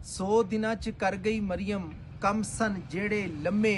100 ਦਿਨਾਂ ਚ ਕਰ ਗਈ ਮਰੀਮ ਕੰਮ ਸਨ ਜਿਹੜੇ ਲੰਮੇ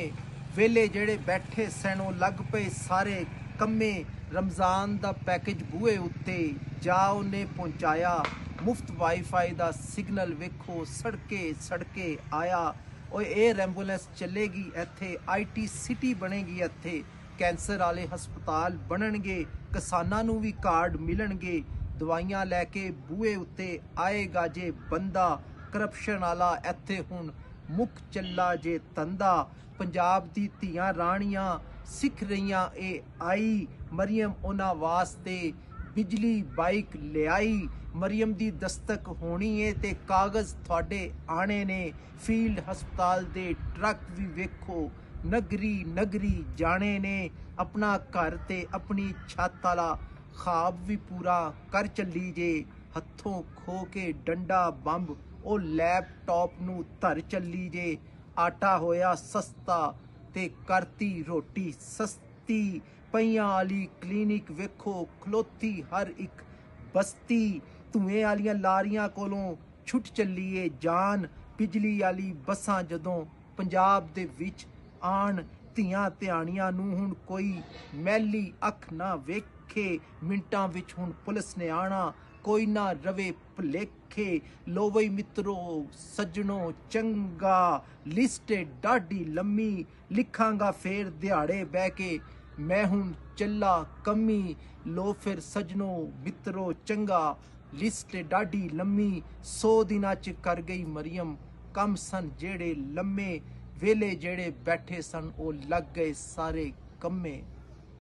ਵੇਲੇ ਜਿਹੜੇ ਬੈਠੇ ਸਨ ਉਹ ਲੱਗ ਪਏ ਸਾਰੇ ਕੰਮੇ ਰਮਜ਼ਾਨ ਦਾ ਪੈਕੇਜ ਬੂਹੇ ਉੱਤੇ ਜਾ ਉਹਨੇ ਪਹੁੰਚਾਇਆ ਮੁਫਤ ਵਾਈਫਾਈ ਦਾ ਸਿਗਨਲ ਵੇਖੋ ਸੜਕੇ ਸੜਕੇ ਆਇਆ ਓਏ 에ਅਰ ਐਂਬੂਲੈਂਸ ਚੱਲੇਗੀ ਇੱਥੇ IT ਸਿਟੀ ਬਣੇਗੀ ਇੱਥੇ ਕੈਂਸਰ ਵਾਲੇ ਹਸਪਤਾਲ ਬਣਨਗੇ ਕਿਸਾਨਾਂ ਨੂੰ ਵੀ ਕਾਰਡ ਮਿਲਣਗੇ ਦਵਾਈਆਂ ਲੈ ਕੇ ਬੂਹੇ ਉੱਤੇ ਆਏਗਾ ਜੇ ਬੰਦਾ ਕਰਪਸ਼ਨ ਵਾਲਾ ਇੱਥੇ ਹੁਣ ਮੁੱਖ ਚੱਲਾ ਜੇ ਧੰਦਾ ਪੰਜਾਬ ਦੀ ਧੀਆਂ ਰਾਣੀਆਂ ਸਿੱਖ ਰਹੀਆਂ ਇਹ ਆਈ ਮਰੀਮ ਉਹਨਾਂ ਵਾਸਤੇ ਬਿਜਲੀ ਬਾਈਕ ਲਿਆਈ ਮਰੀਮ ਦੀ ਦਸਤਕ ਹੋਣੀ ਏ ਤੇ ਕਾਗਜ਼ ਤੁਹਾਡੇ ਆਣੇ ਨੇ ਫੀਲਡ ਹਸਪਤਾਲ ਦੇ ਟਰੱਕ ਵੀ ਵੇਖੋ ਨਗਰੀ ਨਗਰੀ ਜਾਣੇ ਨੇ ਆਪਣਾ ਘਰ ਤੇ ਆਪਣੀ ਛੱਤ ਵਾਲਾ ਖਾਬ ਵੀ ਪੂਰਾ ਕਰ ਚੱਲੀ ਜੇ ਹੱਥੋਂ ਖੋ ਕੇ ਡੰਡਾ ਬੰਬ ਉਹ ਲੈਪਟਾਪ ਨੂੰ ਧਰ ਚੱਲੀ ਜੇ ਆਟਾ ਹੋਇਆ ਸਸਤਾ ਤੇ ਕਰਤੀ ਰੋਟੀ ਸਸਤੀ ਪਈਆਂ ਵਾਲੀ ਕਲੀਨਿਕ ਵੇਖੋ ਖਲੋਤੀ ਹਰ ਇੱਕ ਬਸਤੀ ਧੂਏ ਵਾਲੀਆਂ ਲਾਰੀਆਂ ਕੋਲੋਂ ਛੁੱਟ ਚੱਲੀਏ ਜਾਨ ਬਿਜਲੀ ਵਾਲੀ ਬੱਸਾਂ ਜਦੋਂ ਪੰਜਾਬ ਦੇ ਵਿੱਚ ਆਣ ਧੀਆਂ ਧਿਆਣੀਆਂ ਨੂੰ ਹੁਣ ਕੋਈ ਮੈਲੀ ਅੱਖ ਨਾ ਵੇਖੇ ਮਿੰਟਾਂ ਵਿੱਚ ਹੁਣ ਪੁਲਿਸ ਨੇ ਆਣਾ ਕੋਈ ਨਾ ਰਵੇ ਭੁਲੇਖੇ ਲੋ ਬਈ ਮਿੱਤਰੋ ਸੱਜਣੋ ਚੰਗਾ ਲਿਸਟ ਡਾਢੀ ਲੰਮੀ ਲਿਖਾਂਗਾ ਫੇਰ ਦਿਹਾੜੇ ਬਹਿ ਕੇ ਮੈਂ ਹੁਣ ਚੱਲਾ ਕੰਮੀ ਲੋ ਫਿਰ ਸੱਜਣੋ ਮਿੱਤਰੋ ਚੰਗਾ ਲਿਸਟ ਡਾਢੀ ਲੰਮੀ 100 ਦਿਨਾਂ ਚ ਕਰ ਗਈ ਮਰੀਮ ਕੰਮ ਸਨ ਜਿਹੜੇ ਲੰਮੇ ਵੇਲੇ ਜਿਹੜੇ ਬੈਠੇ ਸਨ ਉਹ ਲੱਗ ਗਏ ਸਾਰੇ ਕੰਮੇ।